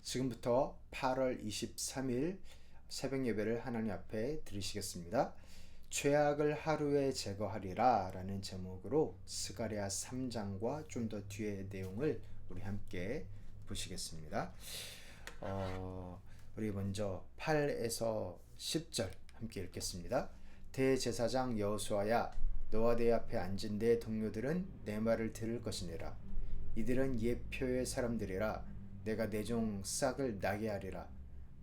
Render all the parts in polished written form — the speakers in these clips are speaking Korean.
지금부터 8월 23일 새벽 예배를 하나님 앞에 드리시겠습니다. 죄악을 하루에 제거하리라 라는 제목으로 스가랴 3장과 좀 더 뒤의 내용을 우리 함께 보시겠습니다. 우리 먼저 8에서 10절 함께 읽겠습니다. 대제사장 여호수아야, 너와 내 앞에 앉은 내 동료들은 내 말을 들을 것이니라. 이들은 예표의 사람들이라. 내가 내 종 싹을 나게 하리라.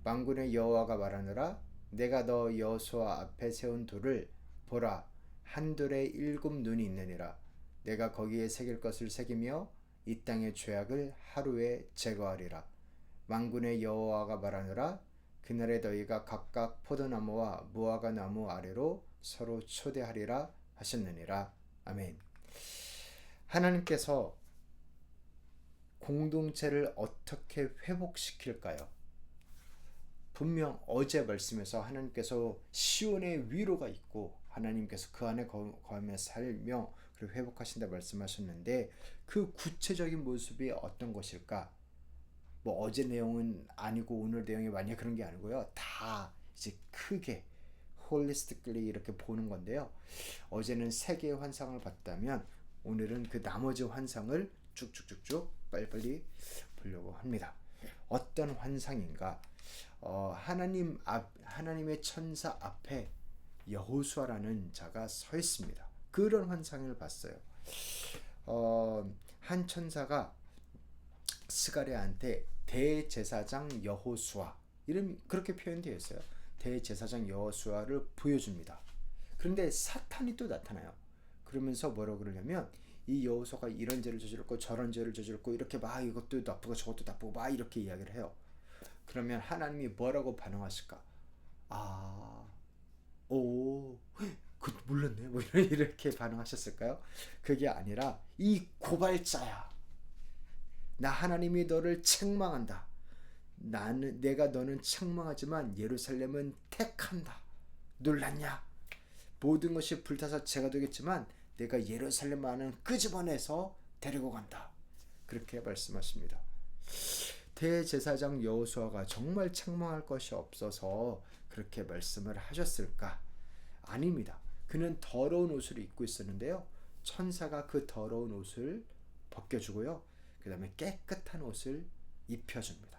만군의 여호와가 말하노라. 내가 너 여호수아 앞에 세운 돌을 보라. 한 돌에 7 눈이 있느니라. 내가 거기에 새길 것을 새기며 이 땅의 죄악을 하루에 제거하리라. 만군의 여호와가 말하노라. 그날에 너희가 각각 포도나무와 무화과 나무 아래로 서로 초대하리라 하셨느니라. 아멘. 하나님께서 공동체를 어떻게 회복시킬까요? 분명 어제 말씀에서 하나님께서 시온의 위로가 있고 하나님께서 그 안에 거하며 살며 그리고 회복하신다 말씀하셨는데, 그 구체적인 모습이 어떤 것일까? 뭐 어제 내용은 아니고 오늘 내용이 만약 그런 게 아니고요, 다 이제 크게 홀리스틱리 이렇게 보는 건데요. 어제는 세 개의 환상을 봤다면 오늘은 그 나머지 환상을 쭉쭉쭉쭉 빨리빨리 보려고 합니다. 어떤 환상인가? 하나님의 천사 앞에 여호수아라는 자가 서 있습니다. 그런 환상을 봤어요. 한 천사가 스가랴한테 대제사장 여호수아, 이름 그렇게 표현되어 있어요. 대제사장 여호수아를 보여줍니다. 그런데 사탄이 또 나타나요. 그러면서 뭐라고 그러냐면, 이 여호수아가 이런 죄를 저질렀고 저런 죄를 저질렀고 이렇게 막 이것도 나쁘고 저것도 나쁘고 막 이렇게 이야기를 해요. 그러면 하나님이 뭐라고 반응하실까? 그 몰랐네. 뭐 이렇게 반응하셨을까요? 그게 아니라, 이 고발자야, 나 하나님이 너를 책망한다. 내가 너는 책망하지만 예루살렘은 택한다. 놀랐냐? 모든 것이 불타서 죄가 되겠지만 내가 예루살렘만은 끄집어내서 데리고 간다. 그렇게 말씀하십니다. 대제사장 여호수아가 정말 책망할 것이 없어서 그렇게 말씀을 하셨을까? 아닙니다. 그는 더러운 옷을 입고 있었는데요, 천사가 그 더러운 옷을 벗겨주고요, 그 다음에 깨끗한 옷을 입혀줍니다.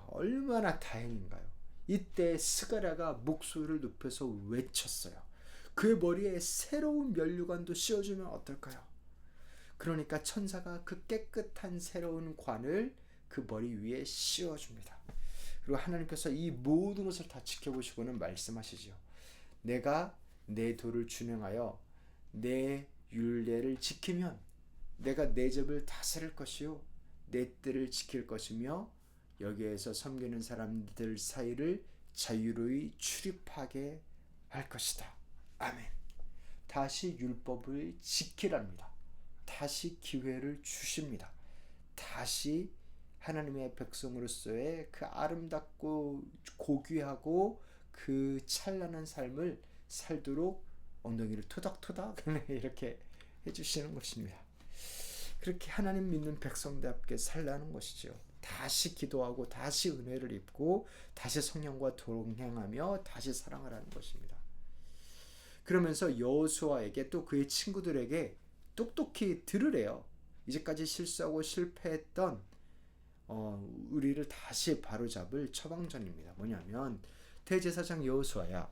얼마나 다행인가요? 이때 스가랴가 목소리를 높여서 외쳤어요. 그의 머리에 새로운 면류관도 씌워주면 어떨까요? 그러니까 천사가 그 깨끗한 새로운 관을 그 머리 위에 씌워줍니다. 그리고 하나님께서 이 모든 것을 다 지켜보시고는 말씀하시죠. 내가 내 도를 준행하여 내 율례를 지키면 내가 내 집을 다스릴 것이요 내 뜰을 지킬 것이며 여기에서 섬기는 사람들 사이를 자유로이 출입하게 할 것이다. 아멘. 다시 율법을 지키랍니다. 다시 기회를 주십니다. 다시 하나님의 백성으로서의 그 아름답고 고귀하고 그 찬란한 삶을 살도록 엉덩이를 토닥토닥 이렇게 해주시는 것입니다. 그렇게 하나님 믿는 백성답게 살라는 것이죠. 다시 기도하고 다시 은혜를 입고 다시 성령과 동행하며 다시 사랑을 하는 것입니다. 그러면서 여호수아에게 또 그의 친구들에게 똑똑히 들으래요. 이제까지 실수하고 실패했던 우리를 다시 바로잡을 처방전입니다. 뭐냐면, 대제사장 여호수아야,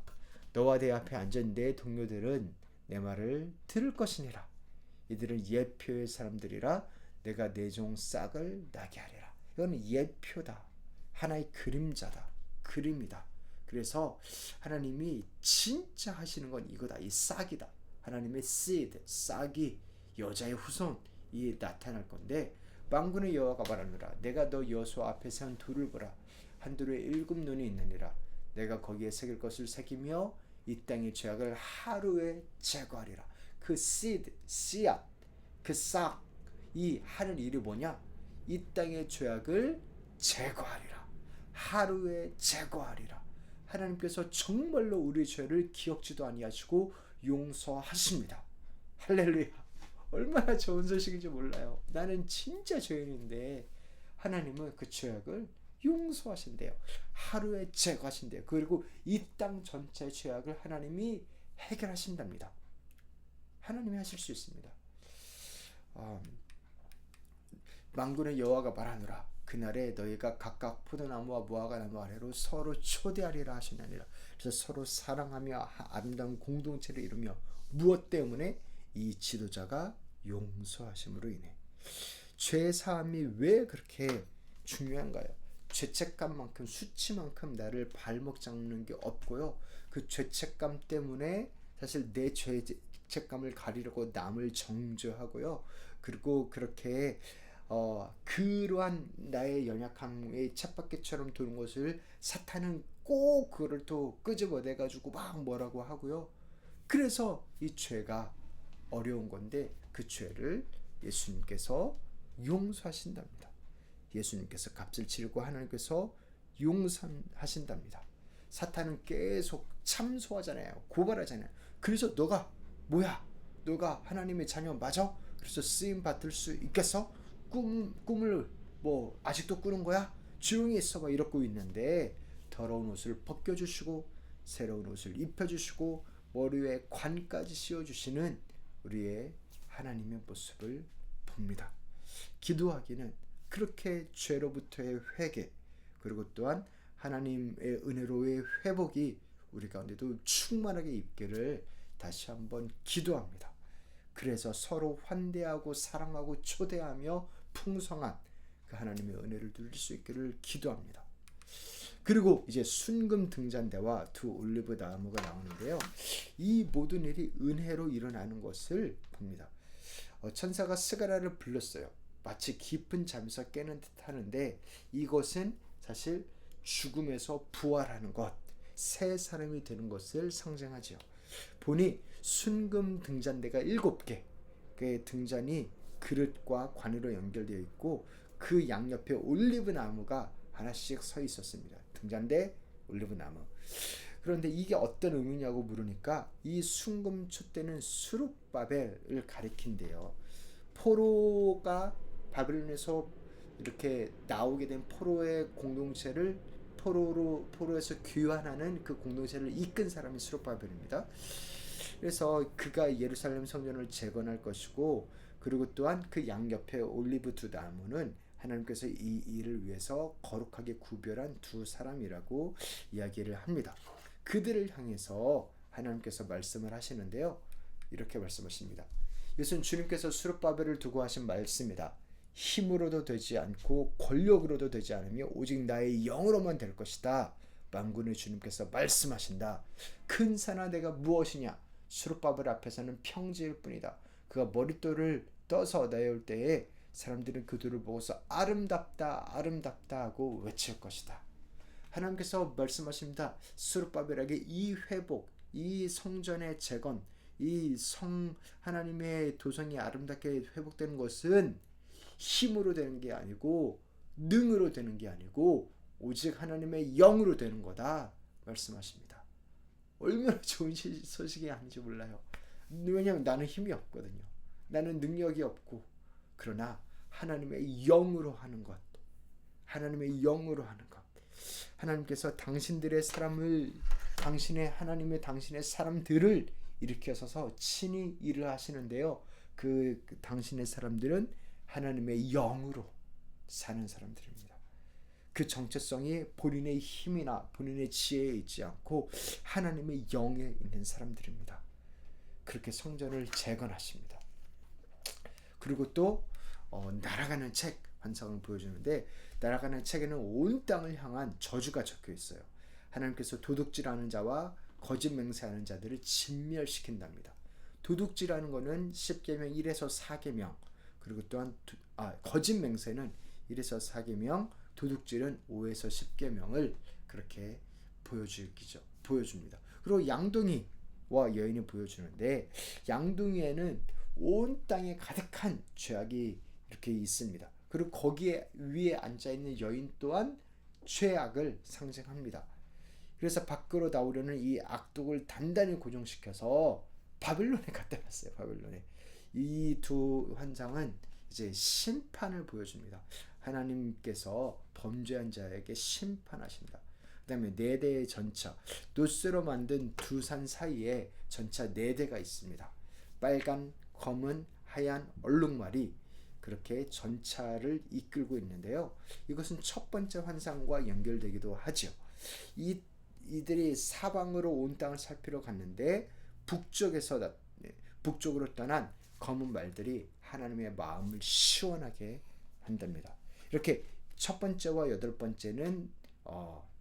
너와 내 앞에 앉은 내 동료들은 내 말을 들을 것이니라. 이들은 예표의 사람들이라. 내가 내 종 싹을 나게 하리라. 이건 예표다. 하나의 그림자다. 그림이다. 그래서 하나님이 진짜 하시는 건 이거다. 이 싹이다. 하나님의 seed, 싹이 여자의 후손이 나타날 건데, 만군의 여호와가 말하노라. 내가 너 여호수아 앞에 세운 돌을 보라. 한 돌에 7 눈이 있느니라. 내가 거기에 새길 것을 새기며 이 땅의 죄악을 하루에 제거하리라. 그 seed, 씨앗, 그 싹, 이 하는 일이 뭐냐? 이 땅의 죄악을 제거하리라. 하루에 제거하리라. 하나님께서 정말로 우리 죄를 기억지도 아니하시고 용서하십니다. 할렐루야. 얼마나 좋은 소식인지 몰라요. 나는 진짜 죄인인데 하나님은 그 죄악을 용서하신대요. 하루에 제거하신대요. 그리고 이 땅 전체의 죄악을 하나님이 해결하신답니다. 하나님이 하실 수 있습니다. 만군의 여호와가 말하노라. 그날에 너희가 각각 포도나무와 무화과 나무 아래로 서로 초대하리라 하시느니라. 그래서 서로 사랑하며 아름다운 공동체를 이루며 무엇 때문에? 이 지도자가 용서하심으로 인해. 죄 사함이 왜 그렇게 중요한가요? 죄책감만큼, 수치만큼 나를 발목 잡는 게 없고요. 그 죄책감 때문에 사실 내 죄책감을 가리려고 남을 정죄하고요. 그리고 그렇게 그러한 나의 연약함의 쳇바퀴처럼 도는 것을 사탄은 꼭 그거를 또 끄집어내 가지고 막 뭐라고 하고요. 그래서 이 죄가 어려운 건데 그 죄를 예수님께서 용서하신답니다. 예수님께서 값을 치르고 하나님께서 용서하신답니다. 사탄은 계속 참소하잖아요. 고발하잖아요. 그래서 너가 뭐야? 너가 하나님의 자녀 맞아? 그래서 쓰임 받을 수 있겠어? 꿈을 뭐 아직도 꾸는 거야? 조용히 있어봐 이러고 있는데 더러운 옷을 벗겨주시고 새로운 옷을 입혀주시고 머리 위에 관까지 씌워주시는 우리의 하나님의 모습을 봅니다. 기도하기는 그렇게 죄로부터의 회개 그리고 또한 하나님의 은혜로의 회복이 우리 가운데도 충만하게 있기를 다시 한번 기도합니다. 그래서 서로 환대하고 사랑하고 초대하며 풍성한 그 하나님의 은혜를 누릴 수 있기를 기도합니다. 그리고 이제 순금 등잔대와 두 올리브 나무가 나오는데요. 이 모든 일이 은혜로 일어나는 것을 봅니다. 천사가 스가랴를 불렀어요. 마치 깊은 잠에서 깨는 듯 하는데 이것은 사실 죽음에서 부활하는 것, 새 사람이 되는 것을 상징하지요. 보니 순금 등잔대가 7개, 그 등잔이 그릇과 관으로 연결되어 있고 그 양옆에 올리브 나무가 하나씩 서 있었습니다. 등잔대, 올리브 나무. 그런데 이게 어떤 의미냐고 물으니까 이 순금 촛대는 수룹바벨을 가리킨대요. 포로가 바벨론에서 이렇게 나오게 된 포로의 공동체를 포로에서 귀환하는 그 공동체를 이끈 사람이 수룹바벨입니다. 그래서 그가 예루살렘 성전을 재건할 것이고 그리고 또한 그 양옆에 올리브 두 나무는 하나님께서 이 일을 위해서 거룩하게 구별한 두 사람이라고 이야기를 합니다. 그들을 향해서 하나님께서 말씀을 하시는데요. 이렇게 말씀하십니다. 이것은 주님께서 수룹바벨을 두고 하신 말씀이다. 힘으로도 되지 않고 권력으로도 되지 않으며 오직 나의 영으로만 될 것이다. 만군의 주님께서 말씀하신다. 큰 산아 내가 무엇이냐? 수룹바벨 앞에서는 평지일 뿐이다. 그가 머릿돌을 떠서 내올 때에 사람들은 그들을 보고서 아름답다 아름답다 하고 외칠 것이다. 하나님께서 말씀하십니다. 수룹바벨에게 이 회복, 이 성전의 재건, 이 하나님의 도성이 아름답게 회복되는 것은 힘으로 되는 게 아니고 능으로 되는 게 아니고 오직 하나님의 영으로 되는 거다 말씀하십니다. 얼마나 좋은 소식이 아닌지 몰라요. 왜냐하면 나는 힘이 없거든요. 나는 능력이 없고 그러나 하나님의 영으로 하는 것, 하나님의 영으로 하는 것. 하나님께서 당신의 사람들을 일으켜서서 친히 일을 하시는데요. 그 당신의 사람들은 하나님의 영으로 사는 사람들입니다. 그 정체성이 본인의 힘이나 본인의 지혜에 있지 않고 하나님의 영에 있는 사람들입니다. 그렇게 성전을 재건하십니다. 그리고 또 날아가는 책 환상을 보여주는데 날아가는 책에는 온 땅을 향한 저주가 적혀 있어요. 하나님께서 도둑질하는 자와 거짓 맹세하는 자들을 진멸시킨답니다. 도둑질하는 것은 10계명 1에서 4계명 그리고 또한 거짓 맹세는 1에서 4계명 도둑질은 5에서 10계명을 그렇게 보여줍니다. 그리고 양동이와 여인이 보여주는데 양동이에는 온 땅에 가득한 죄악이 이렇게 있습니다. 그리고 거기에 위에 앉아있는 여인 또한 죄악을 상징합니다. 그래서 밖으로 나오려는 이 악독을 단단히 고정시켜서 바벨론에 갖다 놨어요. 바벨론에. 이 두 환상은 이제 심판을 보여줍니다. 하나님께서 범죄한 자에게 심판하신다. 그 다음에 4대의 전차, 노스로 만든 두 산 사이에 전차 4대가 있습니다. 빨간, 검은, 하얀 얼룩말이 그렇게 전차를 이끌고 있는데요. 이것은 첫 번째 환상과 연결되기도 하죠. 이들이 사방으로 온 땅을 살피러 갔는데 북쪽으로 떠난 검은 말들이 하나님의 마음을 시원하게 한답니다. 이렇게 첫 번째와 8번째는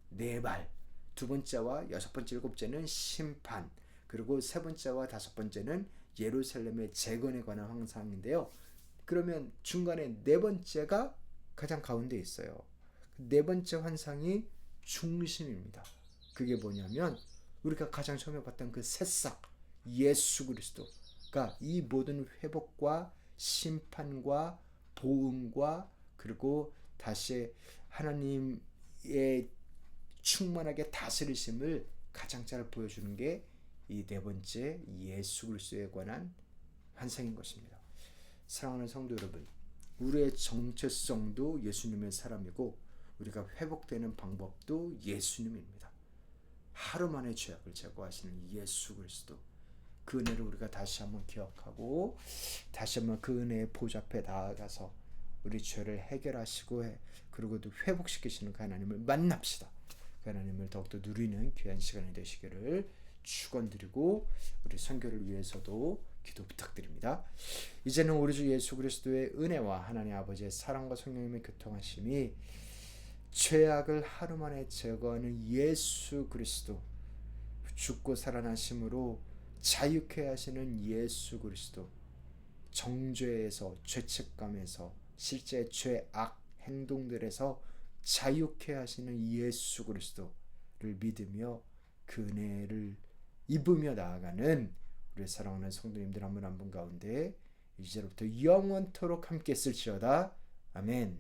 네 말, 두 번째와 6번째, 7번째는 심판, 그리고 세 번째와 5번째는 예루살렘의 재건에 관한 환상인데요. 그러면 중간에 4번째가 가장 가운데 있어요. 4번째 환상이 중심입니다. 그게 뭐냐면 우리가 가장 처음에 봤던 그 새싹 예수 그리스도가 이 모든 회복과 심판과 보응과 그리고 다시 하나님의 충만하게 다스리심을 가장 잘 보여주는 게 이 4번째 예수 그리스도에 관한 환상인 것입니다. 사랑하는 성도 여러분, 우리의 정체성도 예수님의 사람이고 우리가 회복되는 방법도 예수님입니다. 하루 만에 죄악을 제거하시는 예수 그리스도, 그 은혜를 우리가 다시 한번 기억하고 다시 한번 그 은혜의 보좌 앞에 나아가서 우리 죄를 해결하시고 그리고 또 회복시키시는 그 하나님을 만납시다. 그 하나님을 더욱더 누리는 귀한 시간이 되시기를 축원드리고 우리 선교를 위해서도 기도 부탁드립니다. 이제는 우리 주 예수 그리스도의 은혜와 하나님 아버지의 사랑과 성령님의 교통하심이 죄악을 하루 만에 제거하는 예수 그리스도, 죽고 살아나심으로 자유케 하시는 예수 그리스도, 정죄에서 죄책감에서 실제 죄악 행동들에서 자유케 하시는 예수 그리스도를 믿으며 그 은혜를 입으며 나아가는 우리 사랑하는 성도님들 한 분 한 분 가운데 이제로부터 영원토록 함께 있을지어다. 아멘.